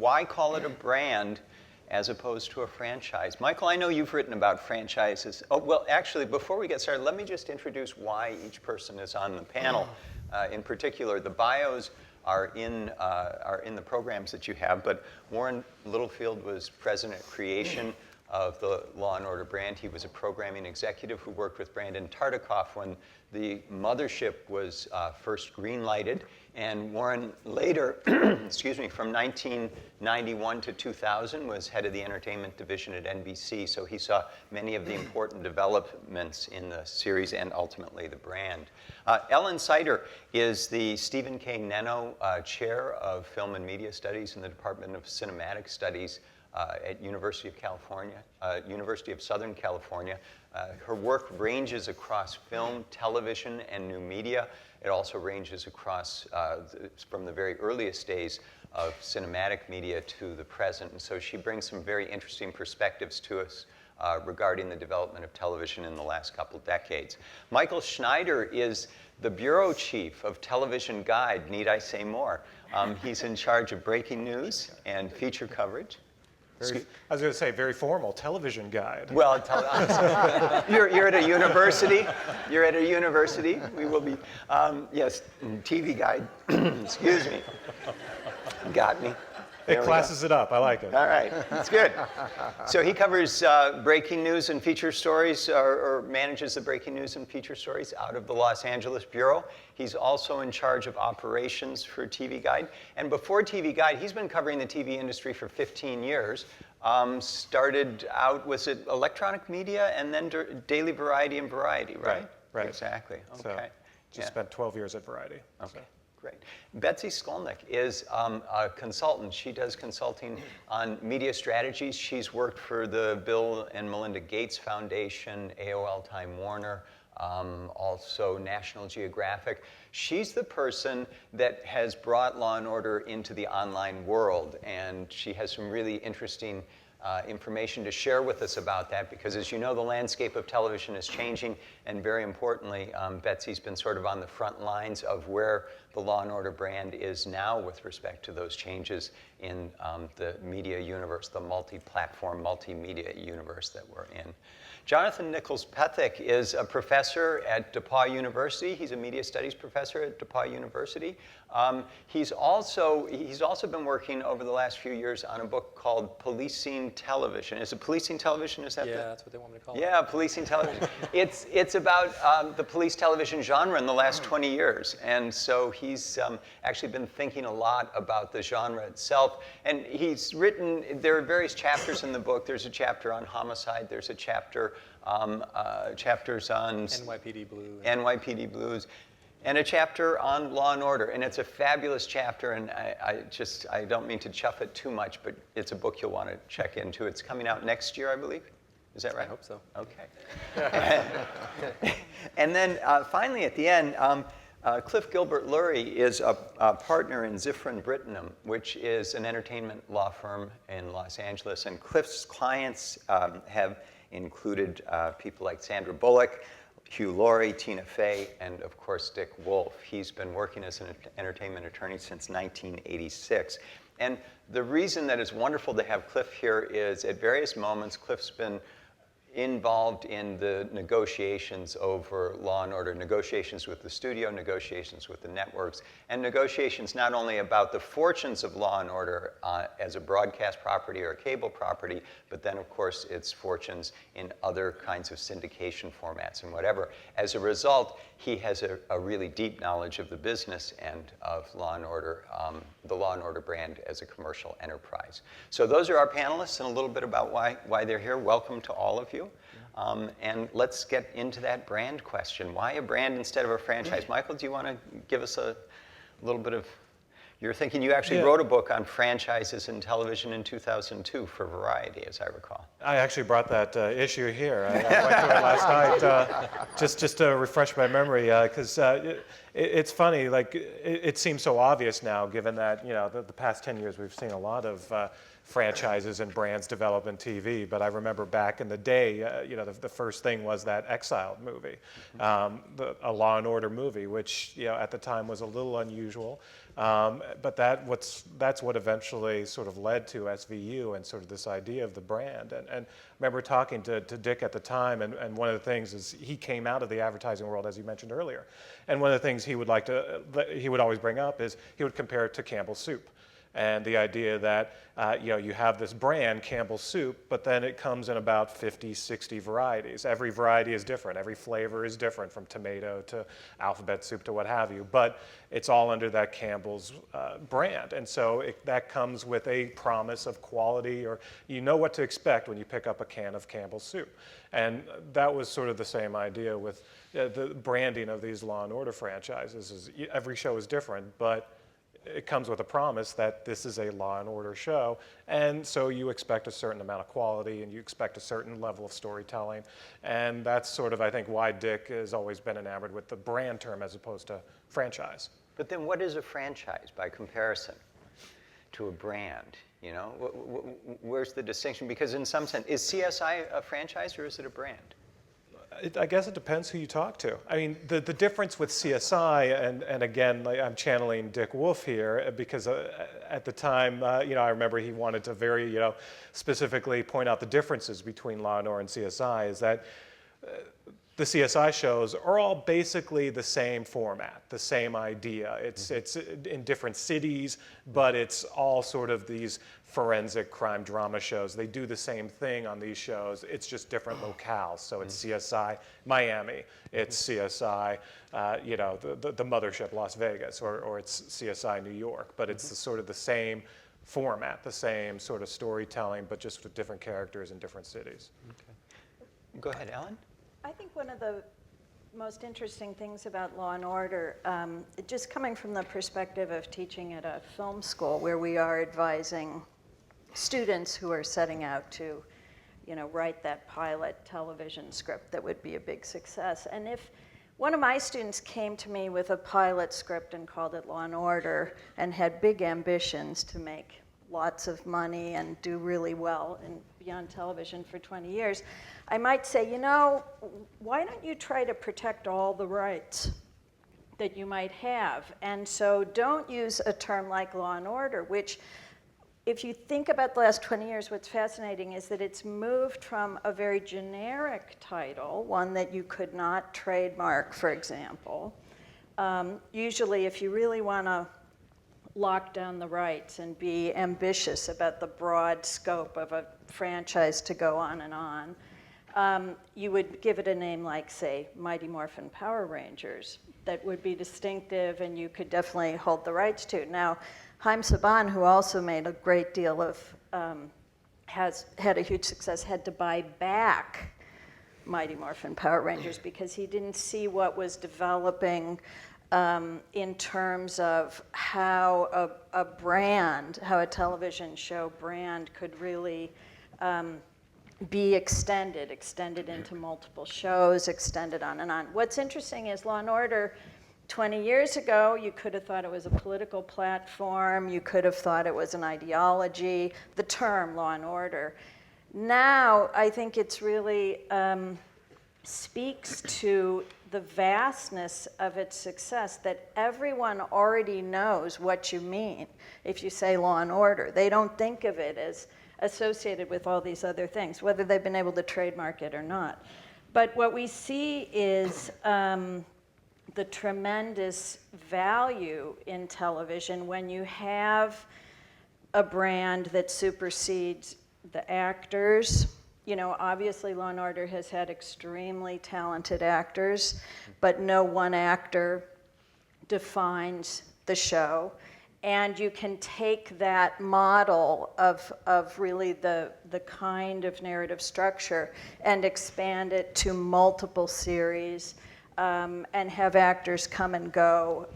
why call it a brand as opposed to a franchise? Michael, I know you've written about franchises. Oh, well, actually, before we get started, let me just introduce why each person is on the panel. In particular, the bios are in the programs that you have, but Warren Littlefield was president at creation of the Law & Order brand. He was a programming executive who worked with Brandon Tartikoff when the mothership was first green-lighted. And Warren later, excuse me, from 1991 to 2000 was head of the entertainment division at NBC. So he saw many of the important developments in the series and ultimately the brand. Ellen Sider is the Stephen K. Neno Chair of Film and Media Studies in the Department of Cinematic Studies at University of Southern California. Her work ranges across film, television, and new media. It also ranges across from the very earliest days of cinematic media to the present. And so she brings some very interesting perspectives to us regarding the development of television in the last couple decades. Michael Schneider is the bureau chief of Television Guide. Need I say more? He's in charge of breaking news and feature coverage. I was going to say, very formal, Television Guide. Well, you're at a university. You're at a university. We will be, yes, TV Guide. Excuse me. Got me. It classes it up. I like it. All right. That's good. So he covers breaking news and feature stories, or manages the breaking news and feature stories out of the Los Angeles Bureau. He's also in charge of operations for TV Guide. And before TV Guide, he's been covering the TV industry for 15 years. Started out, was it electronic media, and then Daily Variety and Variety, right? Right. Exactly. Okay. So just spent 12 years at Variety. Okay. So. Great. Betsy Skolnick is a consultant. She does consulting on media strategies. She's worked for the Bill and Melinda Gates Foundation, AOL Time Warner, also National Geographic. She's the person that has brought Law & Order into the online world, and she has some really interesting information to share with us about that, because as you know, the landscape of television is changing, and very importantly, Betsy's been sort of on the front lines of where the Law & Order brand is now with respect to those changes in the media universe, the multi-platform, multimedia universe that we're in. Jonathan Nichols-Pethick is a professor at DePauw University. He's a media studies professor at DePauw University. He's also been working over the last few years on a book called Policing Television. Is it Policing Television? Is that that's what they want me to call it. Yeah, Policing Television. It's about the police television genre in the last 20 years. And so he's actually been thinking a lot about the genre itself. And he's written, there are various chapters in the book. There's a chapter on homicide. There's a chapter, chapters on NYPD Blue. NYPD Blues. And a chapter on Law & Order, and it's a fabulous chapter, and I don't mean to chuff it too much, but it's a book you'll want to check into. It's coming out next year, I believe. Is that right? I hope so. Okay. And then finally at the end, Cliff Gilbert Lurie is a partner in Zifrin Brittenham, which is an entertainment law firm in Los Angeles, and Cliff's clients have included people like Sandra Bullock, Hugh Laurie, Tina Fey, and of course Dick Wolf. He's been working as an entertainment attorney since 1986. And the reason that it's wonderful to have Cliff here is at various moments, Cliff's been involved in the negotiations over Law & Order, negotiations with the studio, negotiations with the networks, and negotiations not only about the fortunes of Law & Order as a broadcast property or a cable property, but then, of course, its fortunes in other kinds of syndication formats and whatever. As a result, he has a really deep knowledge of the business end of Law & Order, the Law & Order brand as a commercial enterprise. So those are our panelists and a little bit about why they're here. Welcome to all of you. And let's get into that brand question. Why a brand instead of a franchise? Michael, do you want to give us a little bit of, you're thinking you actually wrote a book on franchises in television in 2002 for Variety, as I recall. I actually brought that issue here. I went through it last night just to refresh my memory, because it's funny, like it seems so obvious now, given that the past 10 years we've seen a lot of franchises and brands develop in TV, but I remember back in the day, the first thing was that Exiled movie, a Law and Order movie, which at the time was a little unusual, but that's what eventually sort of led to SVU and sort of this idea of the brand. And I remember talking to Dick at the time, and one of the things is he came out of the advertising world, as you mentioned earlier, and one of the things he would always bring up is he would compare it to Campbell's Soup. And the idea that you have this brand, Campbell's Soup, but then it comes in about 50, 60 varieties. Every variety is different. Every flavor is different, from tomato to alphabet soup to what have you. But it's all under that Campbell's brand. And so that comes with a promise of quality, or you know what to expect when you pick up a can of Campbell's Soup. And that was sort of the same idea with the branding of these Law and Order franchises. Every show is different, but it comes with a promise that this is a Law and Order show, and so you expect a certain amount of quality and you expect a certain level of storytelling, and that's sort of, I think, why Dick has always been enamored with the brand term as opposed to franchise. But then what is a franchise by comparison to a brand? Where's the distinction? Because in some sense, is CSI a franchise or is it a brand? I guess it depends who you talk to. I mean, the difference with CSI, and again, I'm channeling Dick Wolf here, because at the time, I remember he wanted to very, specifically point out the differences between Law and Order and CSI, is that the CSI shows are all basically the same format, the same idea. It's in different cities, but it's all sort of these forensic crime drama shows. They do the same thing on these shows. It's just different locales. So it's CSI Miami, it's CSI, the mothership Las Vegas, or it's CSI New York. But it's sort of the same format, the same sort of storytelling, but just with different characters in different cities. Okay. Go ahead, Ellen. I think one of the most interesting things about Law and Order, just coming from the perspective of teaching at a film school where we are advising students who are setting out to, write that pilot television script that would be a big success. And if one of my students came to me with a pilot script and called it Law and Order and had big ambitions to make lots of money and do really well and be on television for 20 years, I might say, why don't you try to protect all the rights that you might have? And so don't use a term like Law and Order, which, if you think about the last 20 years, what's fascinating is that it's moved from a very generic title, one that you could not trademark, for example. Usually, if you really want to lock down the rights and be ambitious about the broad scope of a franchise to go on and on, you would give it a name like, say, Mighty Morphin Power Rangers, that would be distinctive and you could definitely hold the rights to. Now, Haim Saban, who also made a great deal of, has had a huge success, had to buy back Mighty Morphin Power Rangers because he didn't see what was developing in terms of how a brand, how a television show brand could really be extended into multiple shows, extended on and on. What's interesting is Law and Order, 20 years ago, you could have thought it was a political platform, you could have thought it was an ideology, the term Law and Order. Now, I think it's really speaks to the vastness of its success, that everyone already knows what you mean if you say Law and Order. They don't think of it as associated with all these other things, whether they've been able to trademark it or not. But what we see is the tremendous value in television when you have a brand that supersedes the actors. Obviously Law and Order has had extremely talented actors, but no one actor defines the show. And you can take that model of really the kind of narrative structure and expand it to multiple series, and have actors come and go.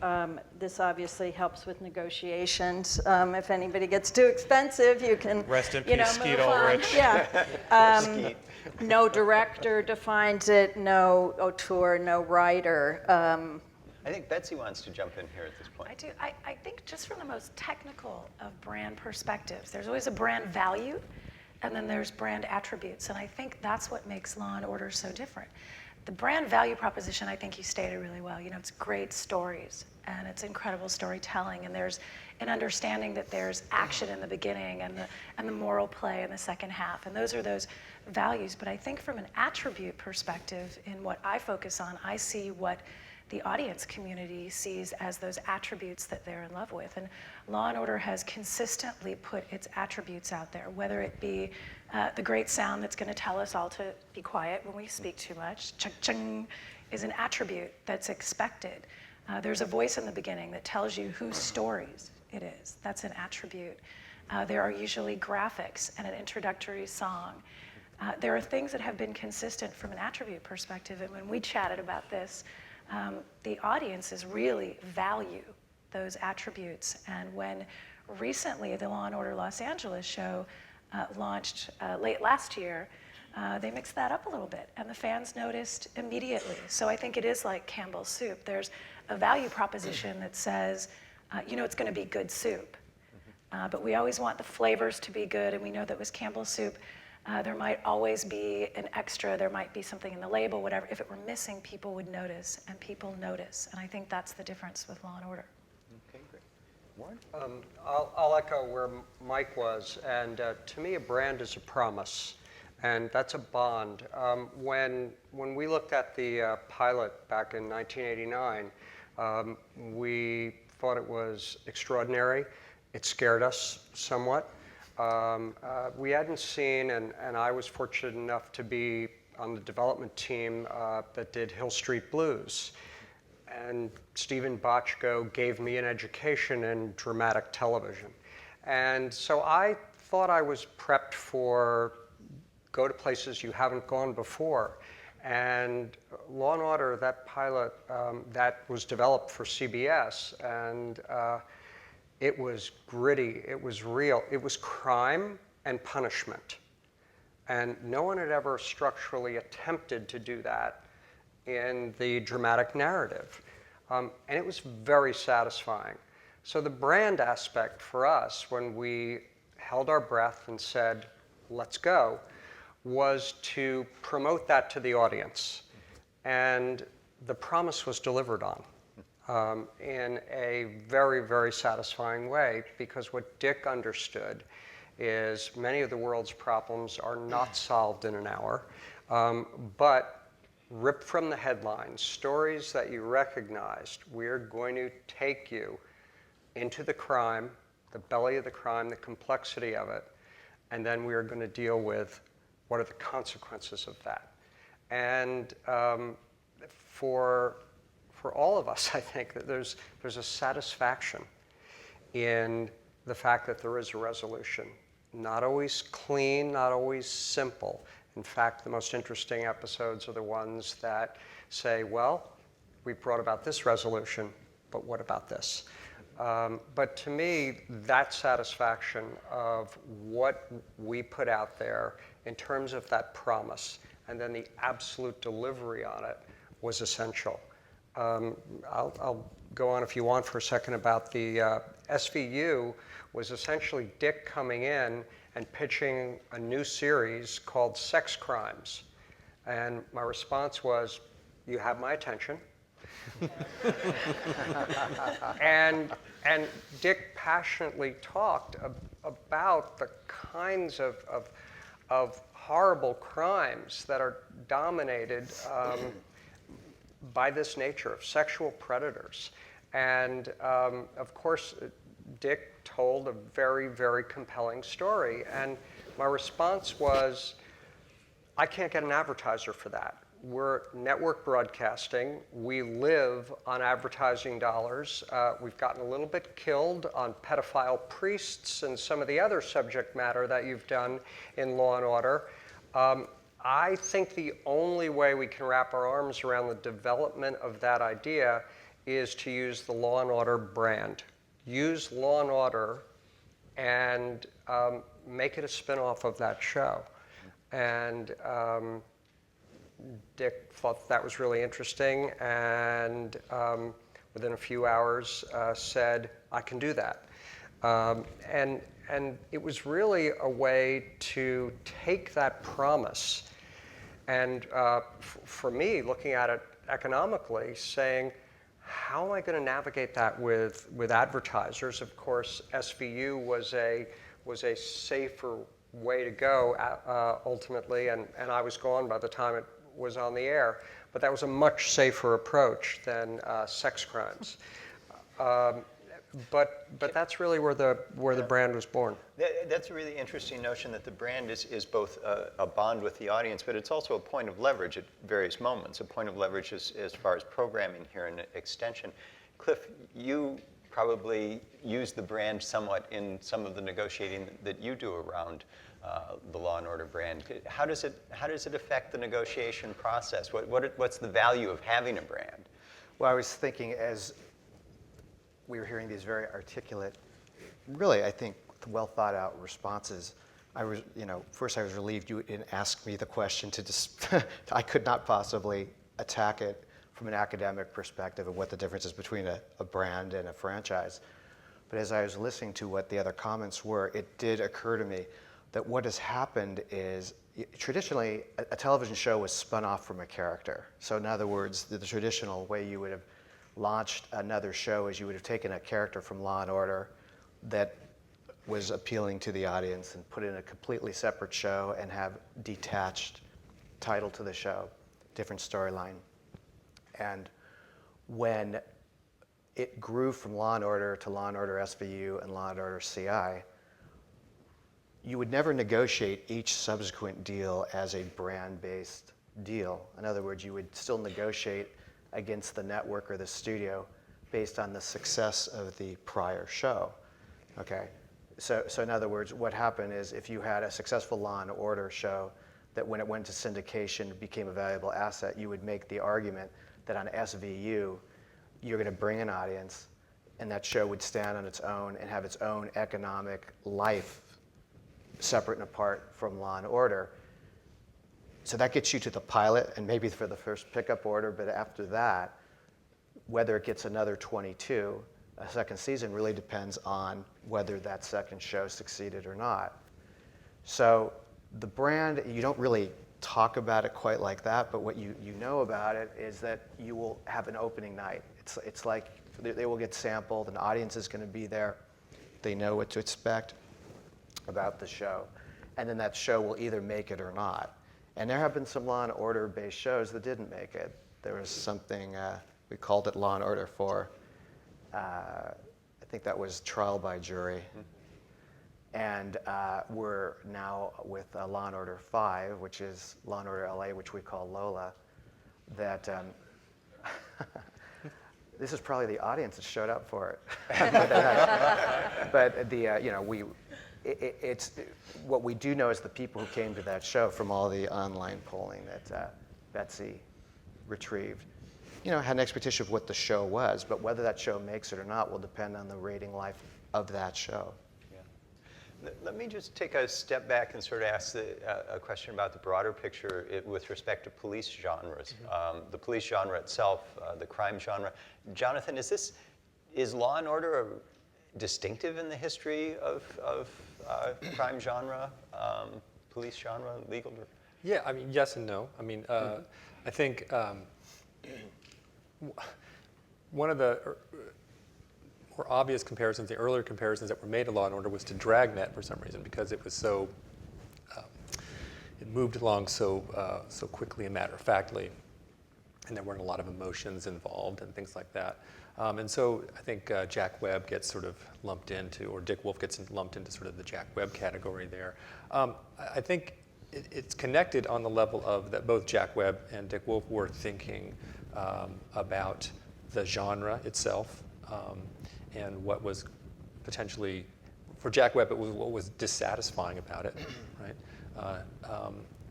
This obviously helps with negotiations. If anybody gets too expensive, you can rest in peace, Skeet Ulrich. Yeah. No director defines it, no auteur, no writer. I think Betsy wants to jump in here at this point. I do. I think just from the most technical of brand perspectives, there's always a brand value, and then there's brand attributes. And I think that's what makes Law & Order so different. The brand value proposition, I think you stated really well. You know, it's great stories, and it's incredible storytelling, and there's an understanding that there's action in the beginning and the moral play in the second half, and those are those values. But I think from an attribute perspective, in what I focus on, I see what the audience community sees as those attributes that they're in love with. And Law & Order has consistently put its attributes out there, whether it be the great sound that's going to tell us all to be quiet when we speak too much. Chung-chung is an attribute that's expected. There's a voice in the beginning that tells you whose stories it is. That's an attribute. There are usually graphics and an introductory song. There are things that have been consistent from an attribute perspective, and when we chatted about this, the audiences really value those attributes. And when recently the Law & Order Los Angeles show launched late last year, they mixed that up a little bit, and the fans noticed immediately. So I think it is like Campbell's soup. There's a value proposition that says, you know, it's going to be good soup. But we always want the flavors to be good, and we know that with Campbell's soup, there might always be an extra, there might be something in the label, whatever. If it were missing, people would notice, and people notice. And I think that's the difference with Law & Order. Okay, great. Warren? I'll echo where Mike was, and to me a brand is a promise, and that's a bond. When we looked at the pilot back in 1989, we thought it was extraordinary. It scared us somewhat. We hadn't seen, and I was fortunate enough to be on the development team that did Hill Street Blues. And Stephen Bochco gave me an education in dramatic television. And so I thought I was prepped for go to places you haven't gone before. And Law & Order, that pilot, that was developed for CBS, and it was gritty, it was real, it was crime and punishment. And no one had ever structurally attempted to do that in the dramatic narrative. And it was very satisfying. So the brand aspect for us, when we held our breath and said, let's go, was to promote that to the audience. And the promise was delivered on. In a very, very satisfying way, because what Dick understood is many of the world's problems are not solved in an hour, but ripped from the headlines, stories that you recognized, we're going to take you into the crime, the belly of the crime, the complexity of it, and then we are going to deal with what are the consequences of that. And for all of us, I think that there's a satisfaction in the fact that there is a resolution. Not always clean, not always simple. In fact, the most interesting episodes are the ones that say, well, we brought about this resolution, but what about this? But to me, that satisfaction of what we put out there in terms of that promise, and then the absolute delivery on it, was essential. I'll go on if you want for a second about the SVU was essentially Dick coming in and pitching a new series called Sex Crimes. And my response was, you have my attention. and Dick passionately talked about the kinds of horrible crimes that are dominated by this nature of sexual predators. And of course, Dick told a very, very compelling story. And my response was, I can't get an advertiser for that. We're network broadcasting. We live on advertising dollars. We've gotten a little bit killed on pedophile priests and some of the other subject matter that you've done in Law & Order. I think the only way we can wrap our arms around the development of that idea is to use the Law & Order brand. Use Law & Order and make it a spin-off of that show. And Dick thought that was really interesting, and within a few hours, said, I can do that. And it was really a way to take that promise and, for me, looking at it economically, saying, how am I going to navigate that with advertisers? Of course, SVU was a safer way to go ultimately, and I was gone by the time it was on the air. But that was a much safer approach than sex crimes. But that's really where the brand was born. That's a really interesting notion that the brand is both a bond with the audience, but it's also a point of leverage at various moments, a point of leverage as far as programming here and extension. Cliff, you probably use the brand somewhat in some of the negotiating that you do around the Law and Order brand. How does it affect the negotiation process? What's the value of having a brand? Well, I was thinking as we were hearing these very articulate, really, I think, well thought out responses. First I was relieved you didn't ask me the question to just, I could not possibly attack it from an academic perspective of what the difference is between a brand and a franchise. But as I was listening to what the other comments were, it did occur to me that what has happened is, traditionally, a television show was spun off from a character. So in other words, the traditional way you would have launched another show is you would have taken a character from Law and Order that was appealing to the audience and put it in a completely separate show and have detached title to the show, different storyline. And when it grew from Law and Order to Law and Order SVU and Law and Order CI, you would never negotiate each subsequent deal as a brand-based deal. In other words, you would still negotiate against the network or the studio based on the success of the prior show. Okay, so in other words, what happened is if you had a successful Law and Order show that when it went to syndication became a valuable asset, you would make the argument that on SVU you're going to bring an audience and that show would stand on its own and have its own economic life separate and apart from Law and Order. So that gets you to the pilot and maybe for the first pickup order, but after that, whether it gets another 22, a second season really depends on whether that second show succeeded or not. So the brand, you don't really talk about it quite like that, but what you know about it is that you will have an opening night. It's like they will get sampled, an audience is going to be there, they know what to expect about the show, and then that show will either make it or not. And there have been some Law and Order based shows that didn't make it. There was something, we called it Law and Order 4. I think that was Trial by Jury. And we're now with Law and Order 5, which is Law and Order LA, which we call Lola. That this is probably the audience that showed up for it. But it's what we do know is the people who came to that show from all the online polling that Betsy retrieved, had an expectation of what the show was, but whether that show makes it or not will depend on the rating life of that show. Yeah. Let me just take a step back and sort of ask a question about the broader picture with respect to police genres. Mm-hmm. The police genre itself, the crime genre. Jonathan, is Law and Order distinctive in the history of crime genre, police genre, legal? Yeah, I mean, yes and no. I mean, I think one of the more obvious comparisons, the earlier comparisons that were made to Law and Order was to Dragnet for some reason, because it was so, it moved along so quickly and matter-of-factly, and there weren't a lot of emotions involved and things like that. And so I think Jack Webb gets sort of lumped into, or Dick Wolf gets lumped into sort of the Jack Webb category there. I think it's connected on the level of that both Jack Webb and Dick Wolf were thinking about the genre itself and what was potentially, for Jack Webb, it was what was dissatisfying about it, right?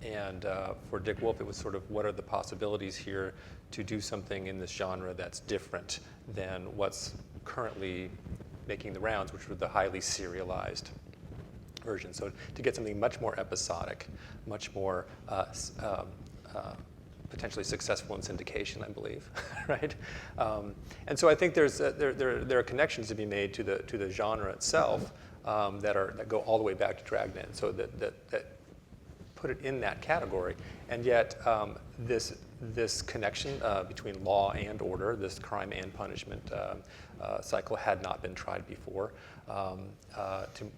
And for Dick Wolf, it was sort of what are the possibilities here to do something in this genre that's different than what's currently making the rounds, which were the highly serialized version. So to get something much more episodic, much more potentially successful in syndication, I believe, right? And so I think there are connections to be made to the genre itself that go all the way back to Dragnet, so that put it in that category. And yet this connection between law and order, this crime and punishment cycle had not been tried before to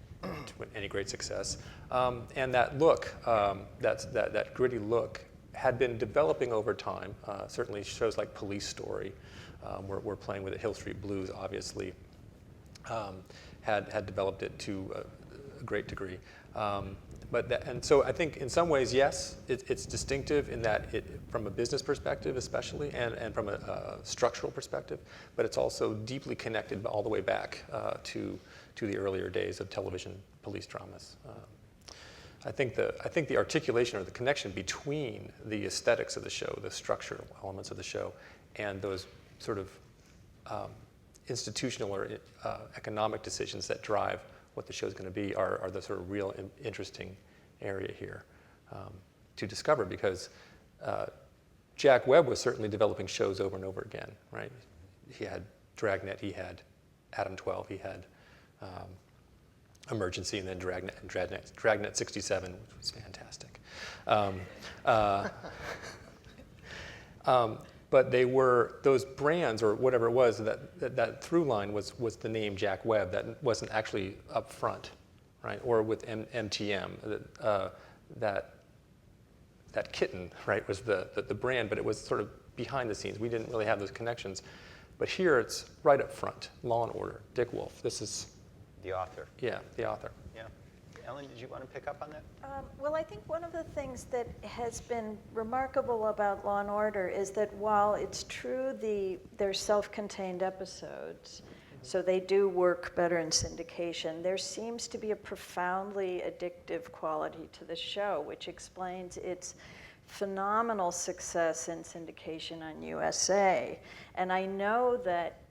any great success. And that look, that gritty look, had been developing over time. Certainly shows like Police Story, we're playing with it. Hill Street Blues, obviously, had developed it to a great degree. And so I think in some ways, yes, it's distinctive in that from a business perspective especially, and from a structural perspective, but it's also deeply connected all the way back to the earlier days of television police dramas. I think the articulation or the connection between the aesthetics of the show, the structural elements of the show, and those sort of institutional or economic decisions that drive what the show is going to be are the sort of real interesting area here to discover, because Jack Webb was certainly developing shows over and over again, right? He had Dragnet, he had Adam 12, he had Emergency, and then Dragnet 67, which was fantastic. But they were, those brands or whatever it was, that through line was the name Jack Webb. That wasn't actually up front, right? Or with MTM, that kitten, right, was the brand, but it was sort of behind the scenes. We didn't really have those connections. But here it's right up front, Law and Order, Dick Wolf. This is The author. Yeah, the author. Yeah. Ellen, did you want to pick up on that? Well, I think one of the things that has been remarkable about Law and Order is that while it's true they're self-contained episodes, so they do work better in syndication, there seems to be a profoundly addictive quality to the show, which explains its phenomenal success in syndication on USA. And I know that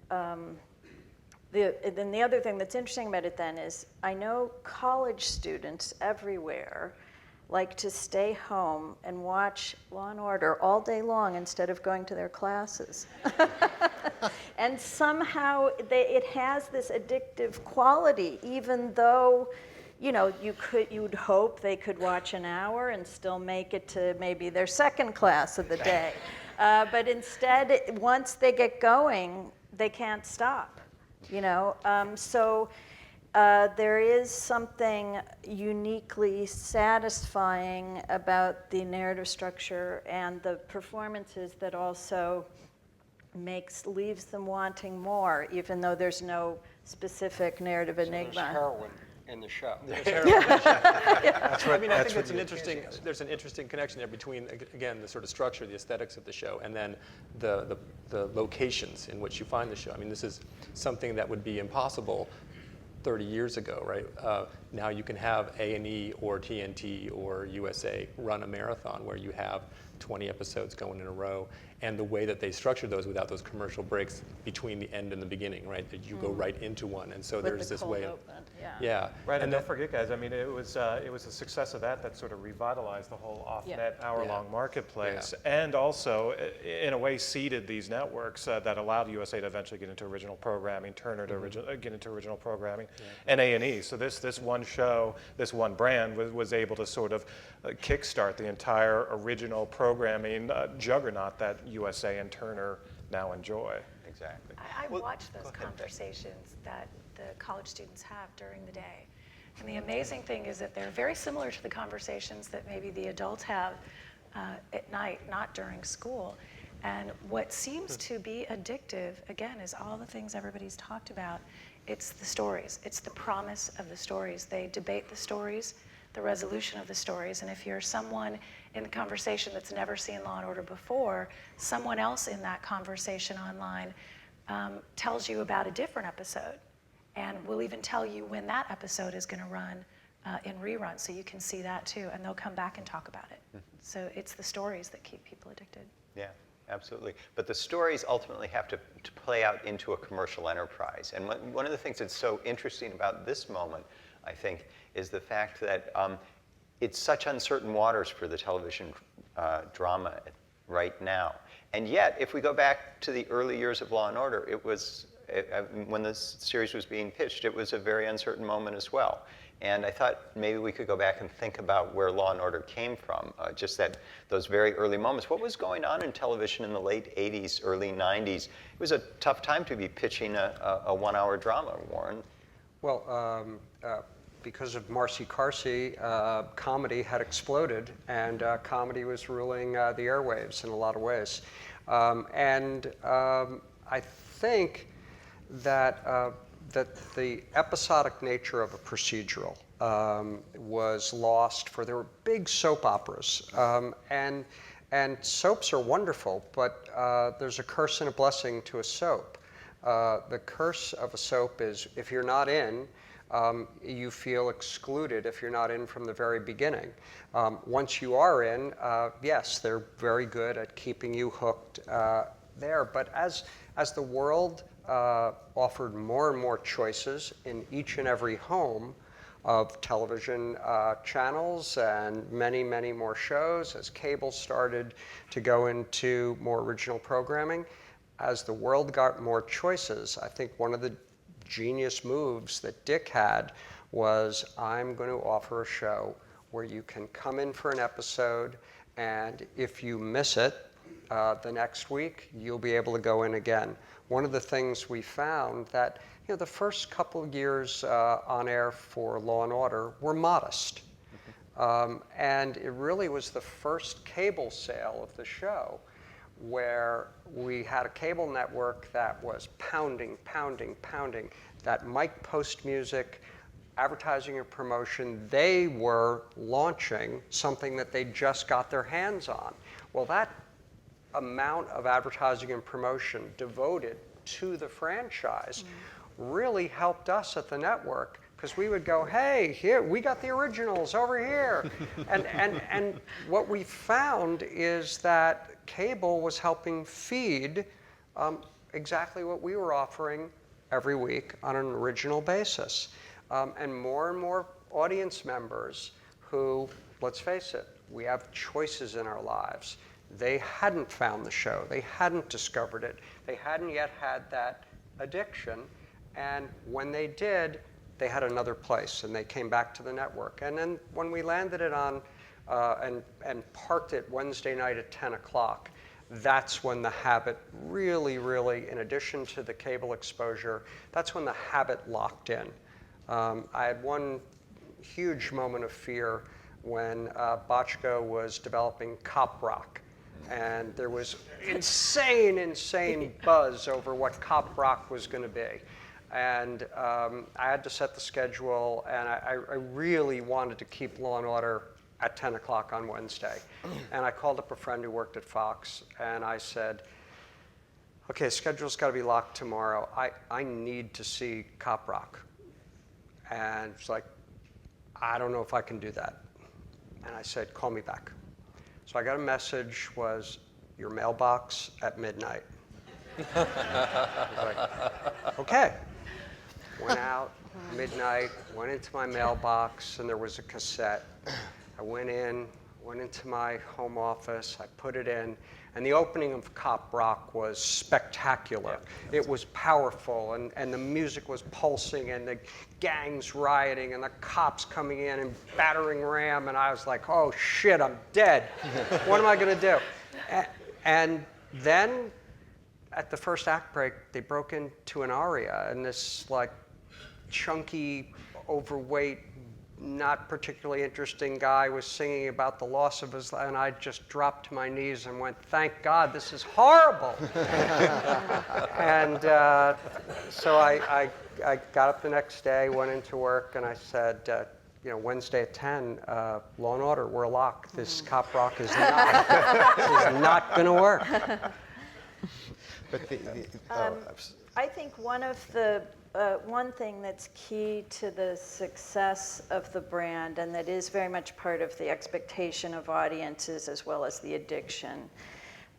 then the other thing that's interesting about it then is I know college students everywhere like to stay home and watch Law and Order all day long instead of going to their classes. And somehow it has this addictive quality, even though, you know, you'd hope they could watch an hour and still make it to maybe their second class of the day. But instead, once they get going, they can't stop. You know, so there is something uniquely satisfying about the narrative structure and the performances that also leaves them wanting more, even though there's no specific narrative enigma. There's heroin in the show. I mean, I think there's an interesting connection there between, again, the sort of structure, the aesthetics of the show, and then the locations in which you find the show. I mean, this is something that would be impossible 30 years ago, right? Now you can have A&E or TNT or USA run a marathon where you have 20 episodes going in a row, and the way that they structure those without those commercial breaks between the end and the beginning, right? That you go right into one, and so With there's the this cold way of open, yeah. yeah. Right, and don't forget, guys, I mean, it was the success of that sort of revitalized the whole off-net hour-long marketplace, and also, in a way, seeded these networks that allowed USA to eventually get into original programming, Turner to get into original programming, and A&E. So this one show, this one brand was able to sort of kickstart the entire original programming juggernaut that USA and Turner now enjoy. Exactly. I watch those conversations that the college students have during the day. And the amazing thing is that they're very similar to the conversations that maybe the adults have at night, not during school. And what seems to be addictive, again, is all the things everybody's talked about. It's the stories. It's the promise of the stories. They debate the stories, the resolution of the stories. And if you're someone in the conversation that's never seen Law & Order before, someone else in that conversation online tells you about a different episode, and will even tell you when that episode is going to run in rerun, so you can see that too, and they'll come back and talk about it. So it's the stories that keep people addicted. Yeah, absolutely. But the stories ultimately have to play out into a commercial enterprise. And one of the things that's so interesting about this moment, I think, is the fact that it's such uncertain waters for the television drama right now. And yet, if we go back to the early years of Law and Order, it was, when this series was being pitched, it was a very uncertain moment as well. And I thought maybe we could go back and think about where Law and Order came from, just those very early moments. What was going on in television in the late 80s, early 90s? It was a tough time to be pitching a one-hour drama, Warren. Well, because of Marcy Carsey, comedy had exploded, and comedy was ruling the airwaves in a lot of ways. I think that the episodic nature of a procedural was lost for there were big soap operas, and soaps are wonderful, but there's a curse and a blessing to a soap. The curse of a soap is if you're not in, you feel excluded if you're not in from the very beginning. Once you are in, yes, they're very good at keeping you hooked there. But as the world offered more and more choices in each and every home of television channels and many, many more shows, as cable started to go into more original programming, as the world got more choices, I think one of the genius moves that Dick had was, I'm going to offer a show where you can come in for an episode, and if you miss it the next week, you'll be able to go in again. One of the things we found that the first couple of years on air for Law and Order were modest. And it really was the first cable sale of the show where we had a cable network that was pounding, pounding, pounding. That mic post music, advertising and promotion, they were launching something that they just got their hands on. Well, that amount of advertising and promotion devoted to the franchise really helped us at the network, because we would go, hey, here, we got the originals over here. and what we found is that cable was helping feed exactly what we were offering every week on an original basis. And more audience members who, let's face it, we have choices in our lives. They hadn't found the show. They hadn't discovered it. They hadn't yet had that addiction. And when they did, they had another place, and they came back to the network. And then when we landed it on and parked it Wednesday night at 10 o'clock, that's when the habit really, in addition to the cable exposure, that's when the habit locked in. I had one huge moment of fear when Bochco was developing cop rock. And there was insane buzz over what cop rock was going to be. And I had to set the schedule, and I really wanted to keep Law and Order at 10 o'clock on Wednesday. And I called up a friend who worked at Fox, and I said, okay, schedule's got to be locked tomorrow. I need to see Cop Rock. And it's like, I don't know if I can do that. And I said, call me back. So I got a message, was your mailbox at midnight. I was like, okay. Went out, midnight, went into my mailbox, and there was a cassette. I went into my home office, I put it in, and the opening of Cop Rock was spectacular. Yeah, it was powerful, and the music was pulsing, and the gangs rioting, and the cops coming in and battering ram, and I was like, oh shit, I'm dead. What am I gonna do? And then, at the first act break, they broke into an aria, and this like chunky, overweight, not particularly interesting guy was singing about the loss of his life, and I just dropped to my knees and went, thank God, this is horrible. And so I got up the next day, went into work, and I said, Wednesday at 10, Law and Order, we're locked. This Cop Rock is not going to work. But I think one thing that's key to the success of the brand, and that is very much part of the expectation of audiences as well as the addiction.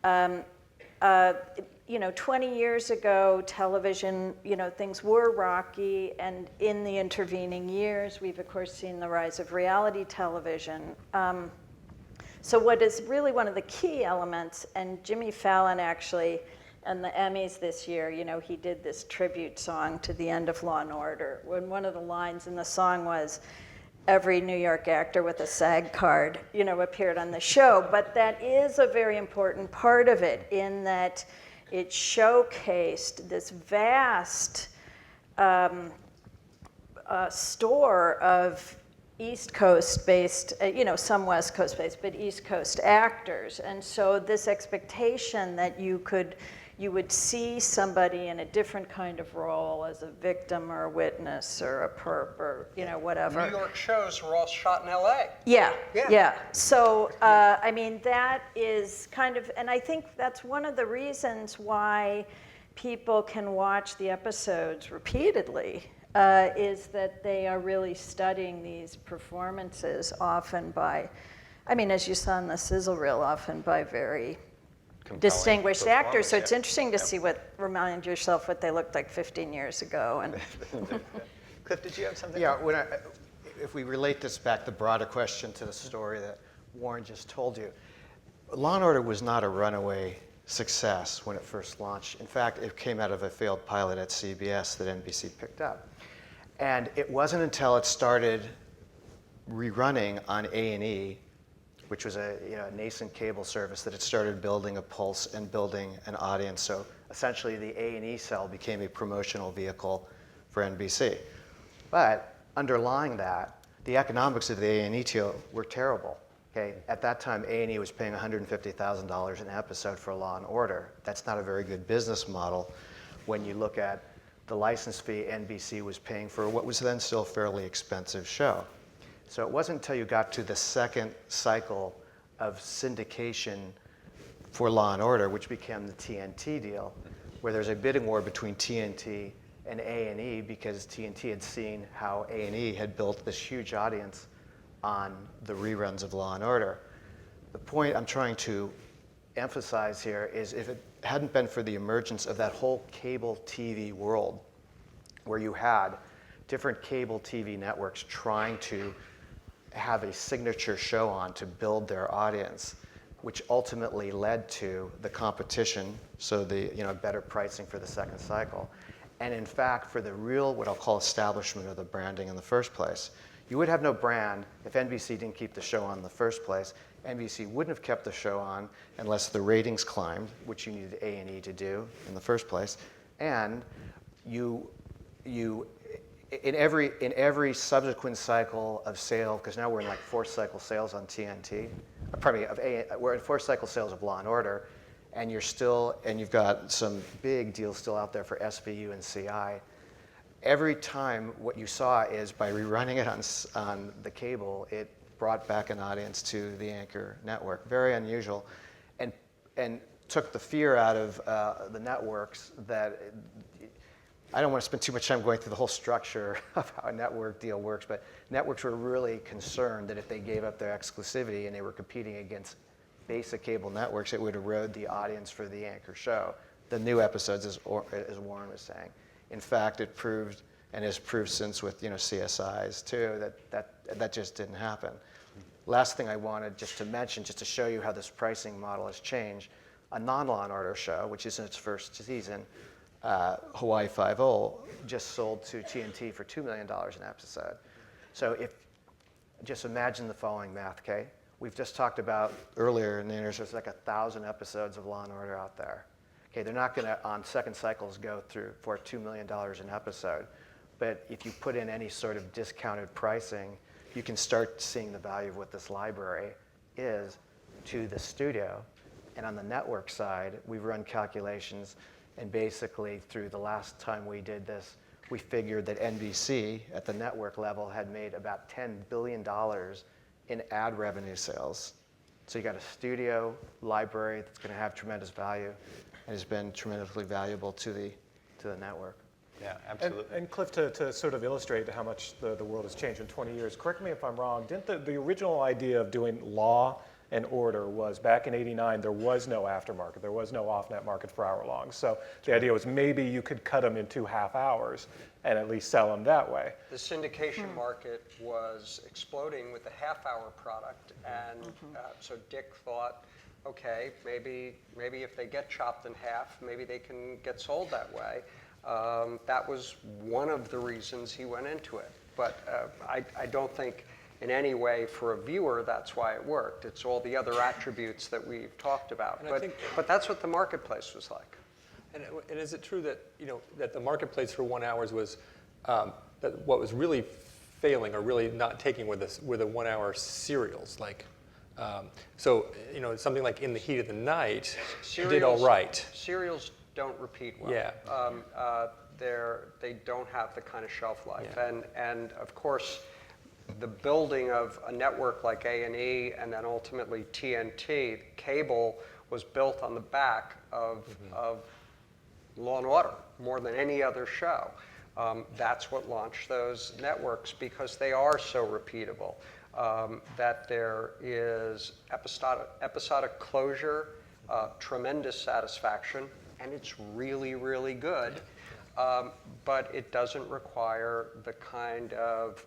20 years ago, television, things were rocky, and in the intervening years, we've of course seen the rise of reality television. So what is really one of the key elements, and Jimmy Fallon actually, and the Emmys this year, you know, he did this tribute song to the end of Law and Order, when one of the lines in the song was, every New York actor with a SAG card, you know, appeared on the show. But that is a very important part of it, in that it showcased this vast store of East Coast-based, you know, some West Coast-based, but East Coast actors. And so this expectation that you would see somebody in a different kind of role as a victim or a witness or a perp or, you know, whatever. New York shows were all shot in LA. Yeah, Yeah. yeah. So, I mean, that is kind of, and I think that's one of the reasons why people can watch the episodes repeatedly, is that they are really studying these performances, often by, I mean, as you saw in the sizzle reel, often by very distinguished actors. So it's interesting to see remind yourself what they looked like 15 years ago. And Cliff, did you have something? Yeah, if we relate this back, the broader question to the story that Warren just told you, Law and Order was not a runaway success when it first launched. In fact, it came out of a failed pilot at CBS that NBC picked up. And it wasn't until it started rerunning on A&E, which was a nascent cable service, that it started building a pulse and building an audience. So essentially the A&E cell became a promotional vehicle for NBC. But underlying that, the economics of the A&E deal were terrible. Okay? At that time, A&E was paying $150,000 an episode for Law and Order. That's not a very good business model when you look at the license fee NBC was paying for what was then still a fairly expensive show. So it wasn't until you got to the second cycle of syndication for Law and Order, which became the TNT deal, where there's a bidding war between TNT and A&E, because TNT had seen how A&E had built this huge audience on the reruns of Law and Order. The point I'm trying to emphasize here is, if it hadn't been for the emergence of that whole cable TV world, where you had different cable TV networks trying to have a signature show on to build their audience, which ultimately led to the competition, so the better pricing for the second cycle. And in fact, for the real, what I'll call establishment of the branding in the first place. You would have no brand if NBC didn't keep the show on in the first place. NBC wouldn't have kept the show on unless the ratings climbed, which you needed A&E to do in the first place. And in every subsequent cycle of sale, because now we're in like 4th cycle sales on TNT, we're in 4th cycle sales of Law and Order, and you've got some big deals still out there for SVU and CI. Every time, what you saw is, by rerunning it on the cable, it brought back an audience to the anchor network. Very unusual, and took the fear out of the networks that. I don't want to spend too much time going through the whole structure of how a network deal works, but networks were really concerned that if they gave up their exclusivity and they were competing against basic cable networks, it would erode the audience for the anchor show, the new episodes, as Warren was saying. In fact, it proved, and has proved since with CSIs too, that just didn't happen. Last thing I wanted just to mention, just to show you how this pricing model has changed, a non-Law and Order show, which is in its first season, Hawaii Five-0, just sold to TNT for $2 million an episode. So just imagine the following math, okay? We've just talked about earlier in the interview, there's like 1,000 episodes of Law and Order out there. Okay, they're not gonna, on second cycles, go through for $2 million an episode. But if you put in any sort of discounted pricing, you can start seeing the value of what this library is to the studio. And on the network side, we've run calculations, and basically through the last time we did this, we figured that NBC at the network level had made about $10 billion in ad revenue sales. So you got a studio library that's going to have tremendous value and has been tremendously valuable to the network. Yeah, absolutely. And Cliff, to sort of illustrate how much the world has changed in 20 years, correct me if I'm wrong, didn't the original idea of doing law and Order was back in '89, there was no aftermarket, there was no off-net market for hour-longs. So the idea was maybe you could cut them into half hours and at least sell them that way. The syndication market was exploding with the half-hour product, and so Dick thought, okay, maybe if they get chopped in half, maybe they can get sold that way. That was one of the reasons he went into it. But I don't think in any way for a viewer that's why it worked. It's all the other attributes that we've talked about. But that's what the marketplace was like. And is it true that, that the marketplace for 1 hour was, that what was really failing or really not taking were the 1 hour serials? Like, so, something like In the Heat of the Night did all right. Serials don't repeat well. Yeah. They don't have the kind of shelf life. Yeah. And of course, the building of a network like A&E and then ultimately TNT, cable was built on the back of Law and Order more than any other show. That's what launched those networks, because they are so repeatable, that there is episodic closure, tremendous satisfaction, and it's really, really good. But it doesn't require the kind of,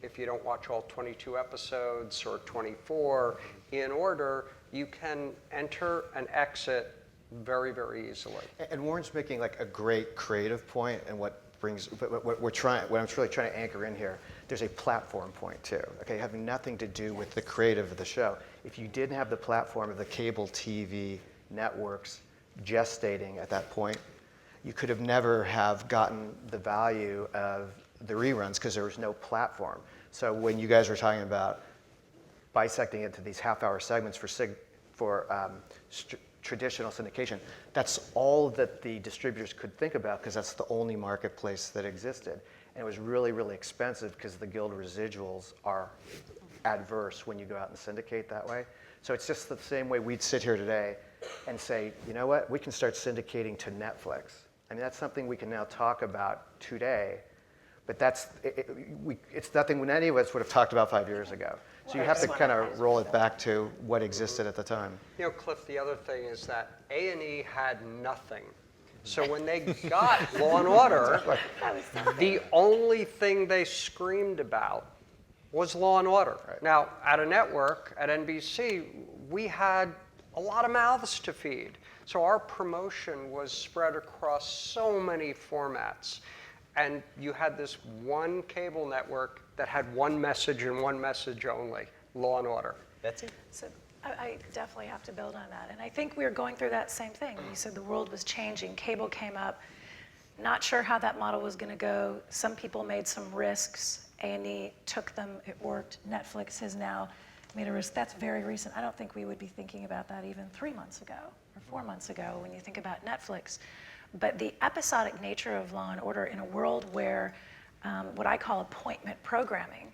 if you don't watch all 22 episodes or 24 in order, you can enter and exit very, very easily. And Warren's making like a great creative point, and what I'm really trying to anchor in here, there's a platform point too, okay, having nothing to do with the creative of the show. If you didn't have the platform of the cable TV networks gestating at that point, you could have never have gotten the value of the reruns because there was no platform. So when you guys were talking about bisecting into these half-hour segments for traditional syndication, that's all that the distributors could think about, because that's the only marketplace that existed. And it was really, really expensive because the guild residuals are adverse when you go out and syndicate that way. So it's just the same way we'd sit here today and say, you know what, we can start syndicating to Netflix. I mean, that's something we can now talk about today, but it's nothing any of us would have talked about 5 years ago. So you have to kind of roll it back to what existed at the time. Cliff, the other thing is that A&E had nothing. So when they got Law and Order, the only thing they screamed about was Law and Order. Right. Now, at a network, at NBC, we had a lot of mouths to feed. So our promotion was spread across so many formats. And you had this one cable network that had one message and one message only, Law and Order. That's it. So I definitely have to build on that. And I think we were going through that same thing. You said the world was changing. Cable came up. Not sure how that model was going to go. Some people made some risks. A&E took them. It worked. Netflix has now made a risk. That's very recent. I don't think we would be thinking about that even 3 months ago or 4 months ago when you think about Netflix. But the episodic nature of Law and Order in a world where what I call appointment programming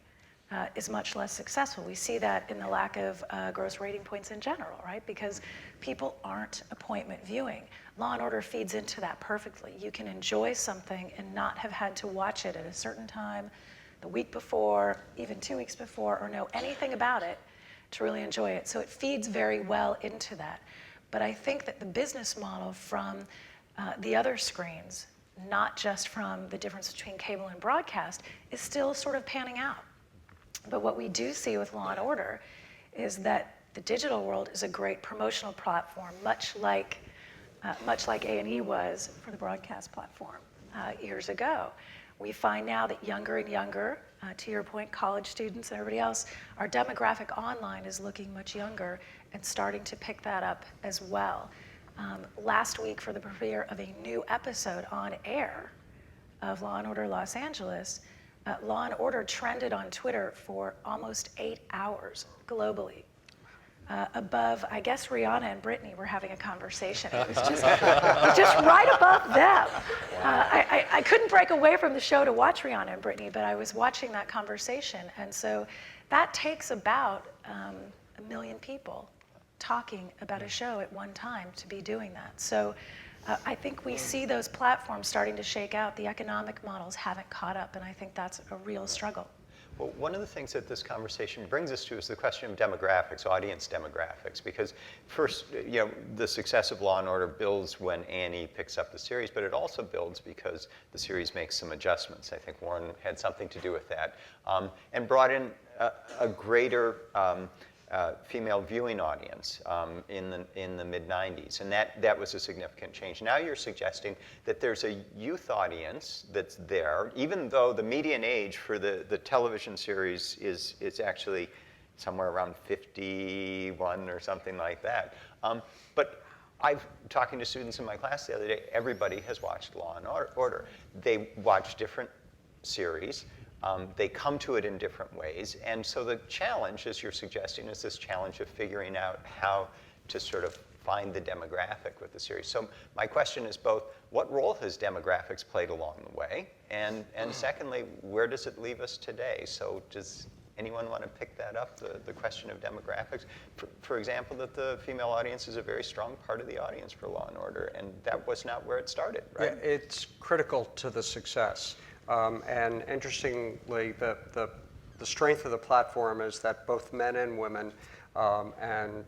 is much less successful. We see that in the lack of gross rating points in general, right? Because people aren't appointment viewing. Law and Order feeds into that perfectly. You can enjoy something and not have had to watch it at a certain time, the week before, even 2 weeks before, or know anything about it to really enjoy it. So it feeds very well into that. But I think that the business model from the other screens, not just from the difference between cable and broadcast, is still sort of panning out. But what we do see with Law and Order is that the digital world is a great promotional platform, much like A&E was for the broadcast platform years ago. We find now that younger and younger, to your point, college students and everybody else, our demographic online is looking much younger and starting to pick that up as well. Last week, for the premiere of a new episode on air of Law and Order Los Angeles, Law and Order trended on Twitter for almost 8 hours globally. Above, I guess Rihanna and Britney were having a conversation. It was just right above them. I couldn't break away from the show to watch Rihanna and Britney, but I was watching that conversation. And so that takes about 1 million people talking about a show at one time to be doing that. So I think we see those platforms starting to shake out. The economic models haven't caught up, and I think that's a real struggle. Well, one of the things that this conversation brings us to is the question of demographics, audience demographics, because first, the success of Law & Order builds when A&E picks up the series, but it also builds because the series makes some adjustments. I think Warren had something to do with that, and brought in a greater female viewing audience in the mid-90s, and that was a significant change. Now you're suggesting that there's a youth audience that's there, even though the median age for the television series is actually somewhere around 51 or something like that. But talking to students in my class the other day, everybody has watched Law & Order. They watch different series. They come to it in different ways. And so the challenge, as you're suggesting, is this challenge of figuring out how to sort of find the demographic with the series. So my question is both, what role has demographics played along the way? And secondly, where does it leave us today? So does anyone want to pick that up, the question of demographics? For example, that the female audience is a very strong part of the audience for Law & Order, and that was not where it started, right? Yeah, it's critical to the success. And interestingly, the strength of the platform is that both men and women, and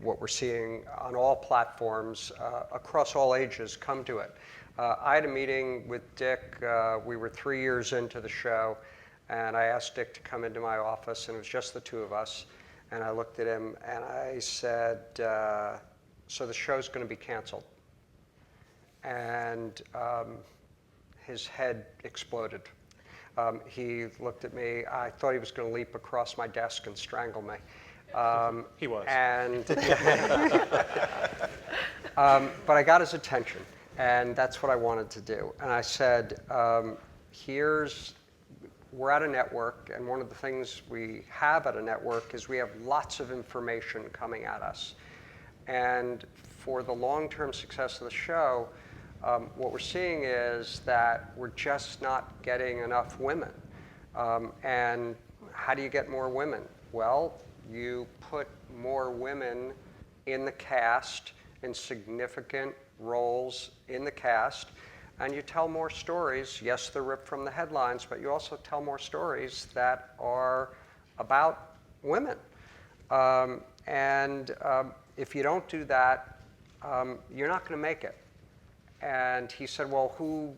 what we're seeing on all platforms across all ages, come to it. I had a meeting with Dick. We were 3 years into the show, and I asked Dick to come into my office, and it was just the two of us. And I looked at him, and I said, so the show's going to be canceled. And his head exploded. He looked at me. I thought he was going to leap across my desk and strangle me. He was. And but I got his attention, and that's what I wanted to do. And I said, we're at a network, and one of the things we have at a network is we have lots of information coming at us. And for the long-term success of the show, what we're seeing is that we're just not getting enough women. And how do you get more women? Well, you put more women in the cast, in significant roles in the cast, and you tell more stories. Yes, they're ripped from the headlines, but you also tell more stories that are about women. If you don't do that, you're not going to make it. And he said, well, who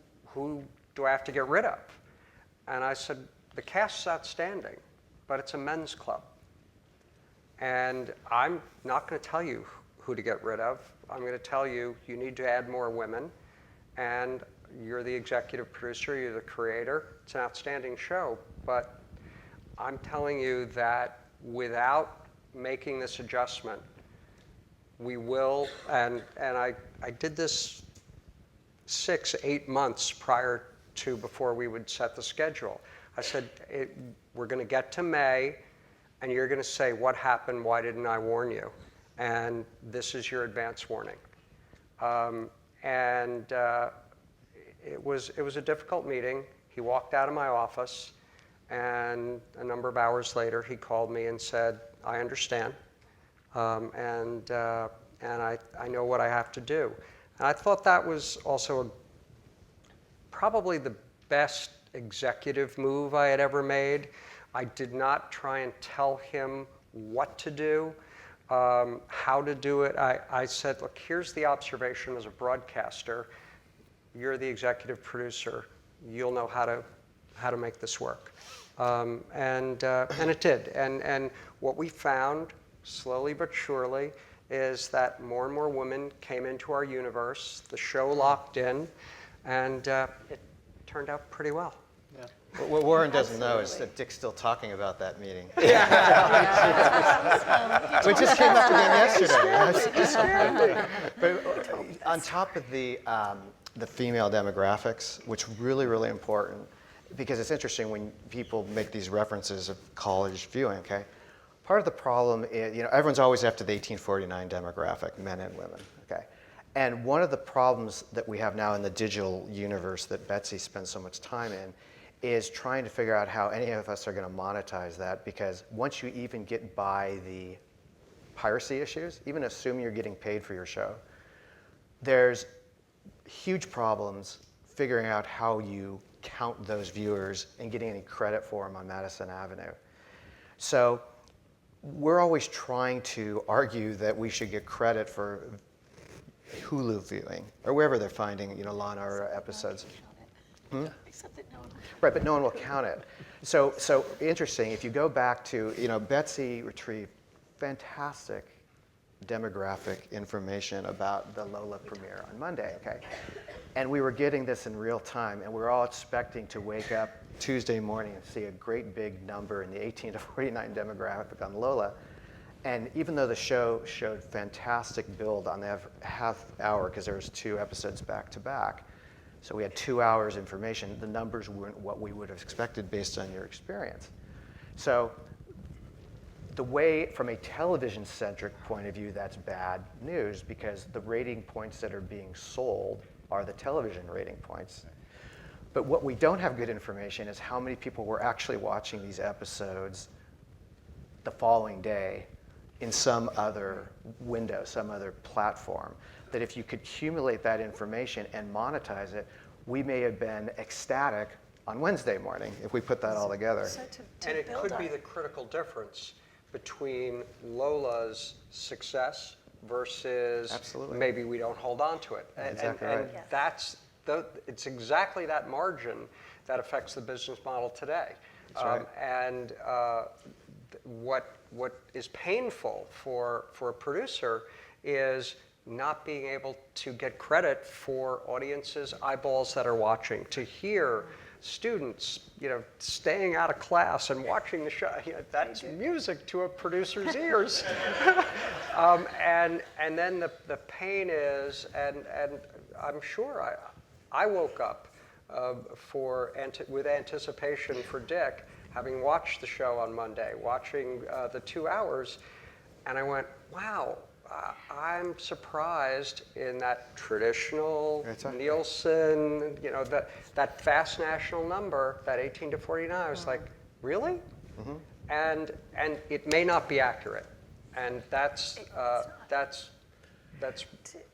do I have to get rid of? And I said, the cast's outstanding, but it's a men's club. And I'm not going to tell you who to get rid of. I'm going to tell you, you need to add more women. And you're the executive producer, you're the creator. It's an outstanding show. But I'm telling you that without making this adjustment, we will, and I did this 6-8 months prior to before we would set the schedule. I said, we're going to get to May, and you're going to say, what happened? Why didn't I warn you? And this is your advance warning. It was a difficult meeting. He walked out of my office, and a number of hours later, he called me and said, I understand, and I know what I have to do. And I thought that was also probably the best executive move I had ever made. I did not try and tell him what to do, how to do it. I said, look, here's the observation as a broadcaster. You're the executive producer. You'll know how to make this work. And it did. And what we found, slowly but surely, is that more and more women came into our universe. The show locked in, and it turned out pretty well. Yeah. What Warren doesn't know is that Dick's still talking about that meeting. We just came up again yesterday. But on top of the female demographics, which really, really important, because it's interesting when people make these references of college viewing, okay? Part of the problem is, everyone's always after the 1849 demographic, men and women, okay? And one of the problems that we have now in the digital universe that Betsy spends so much time in is trying to figure out how any of us are going to monetize that, because once you even get by the piracy issues, even assume you're getting paid for your show, there's huge problems figuring out how you count those viewers and getting any credit for them on Madison Avenue. So we're always trying to argue that we should get credit for Hulu viewing or wherever they're finding, Law and Order episodes. Except that no one. Right, but no one will count it. So interesting. If you go back to, Betsy retrieved fantastic demographic information about the Lola premiere on Monday. Okay, and we were getting this in real time, and we were all expecting to wake up Tuesday morning and see a great big number in the 18 to 49 demographic on Lola. And even though the show showed fantastic build on the half hour, because there was 2 episodes back to back, so we had 2 hours information, the numbers weren't what we would have expected based on your experience. So the way, from a television-centric point of view, that's bad news, because the rating points that are being sold are the television rating points. But what we don't have good information is how many people were actually watching these episodes the following day in some other window, some other platform. That if you could accumulate that information and monetize it, we may have been ecstatic on Wednesday morning if we put that all together. So to And it build could on- be the critical difference between Lola's success versus Absolutely. maybe we don't hold on to it. Exactly and right. Yes. it's exactly that margin that affects the business model today. That's right. And what is painful for a producer is not being able to get credit for audiences, eyeballs that are watching, to hear students, staying out of class and watching the show. That's music to a producer's ears. And then the pain is, and I'm sure I woke up with anticipation for Dick, having watched the show on Monday, watching the 2 hours, and I went, wow. I'm surprised in that traditional That's right. Nielsen, that fast national number, that 18 to 49. I was like, really? Mm-hmm. And it may not be accurate, and that's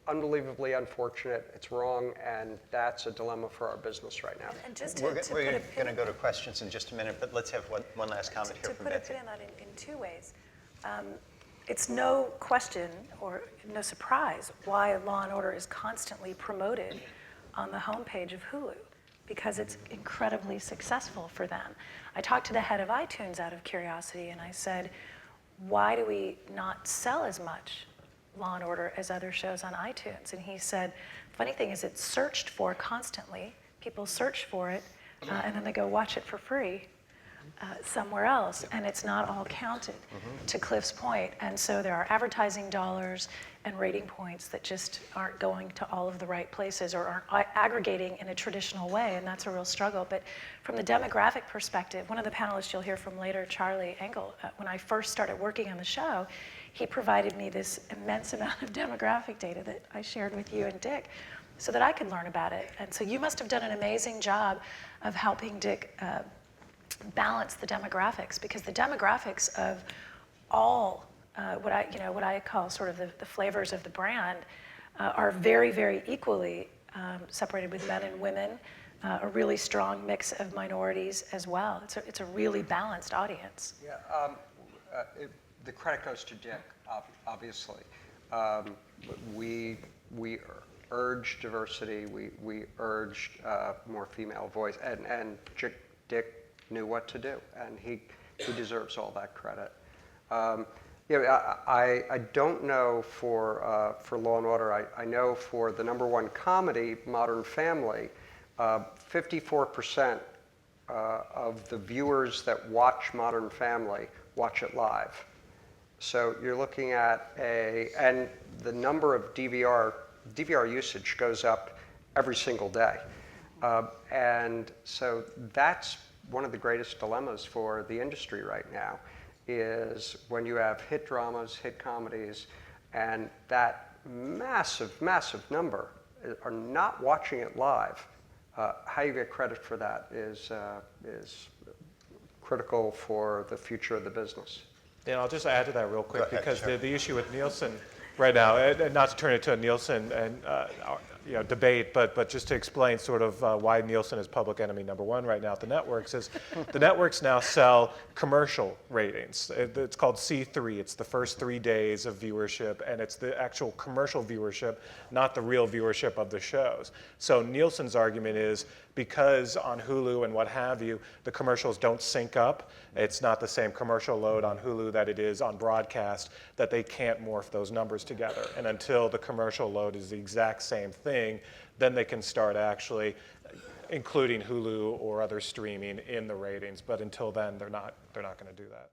unbelievably unfortunate. It's wrong, and that's a dilemma for our business right now. And just We're to put a going pin to go to questions in just a minute, but let's have one last comment here to from put a Betsy. pin in that in 2 ways. It's no question or no surprise why Law and Order is constantly promoted on the homepage of Hulu, because it's incredibly successful for them. I talked to the head of iTunes out of curiosity, and I said, why do we not sell as much Law and Order as other shows on iTunes? And he said, funny thing is it's searched for constantly. People search for it, and then they go watch it for free somewhere else, and it's not all counted, to Cliff's point. And so there are advertising dollars and rating points that just aren't going to all of the right places or aren't aggregating in a traditional way, and that's a real struggle. But from the demographic perspective, one of the panelists you'll hear from later, Charlie Engel, when I first started working on the show, he provided me this immense amount of demographic data that I shared with you and Dick so that I could learn about it. And so you must have done an amazing job of helping Dick balance the demographics, because the demographics of all what I call sort of the flavors of the brand are very, very equally separated with men and women, a really strong mix of minorities as well. It's a really balanced audience. Yeah, the credit goes to Dick, obviously. We urged diversity. We urged more female voice, and Dick knew what to do, and he deserves all that credit. I don't know for Law and Order. I know for the #1 comedy, Modern Family, 54% of the viewers that watch Modern Family watch it live. So you're looking at and the number of DVR usage goes up every single day. And so that's one of the greatest dilemmas for the industry right now, is when you have hit dramas, hit comedies, and that massive, massive number are not watching it live. How you get credit for that is critical for the future of the business. Yeah, I'll just add to that real quick, Go ahead, because sure. the issue with Nielsen right now, and not to turn it to a Nielsen and debate, but just to explain sort of why Nielsen is public enemy number one right now at the networks is the networks now sell commercial ratings. It's called C3. It's the first 3 days of viewership, and it's the actual commercial viewership, not the real viewership of the shows. So Nielsen's argument is because on Hulu and what have you, the commercials don't sync up, it's not the same commercial load on Hulu that it is on broadcast, that they can't morph those numbers together. And until the commercial load is the exact same thing, then they can start actually including Hulu or other streaming in the ratings. But until then, they're not going to do that.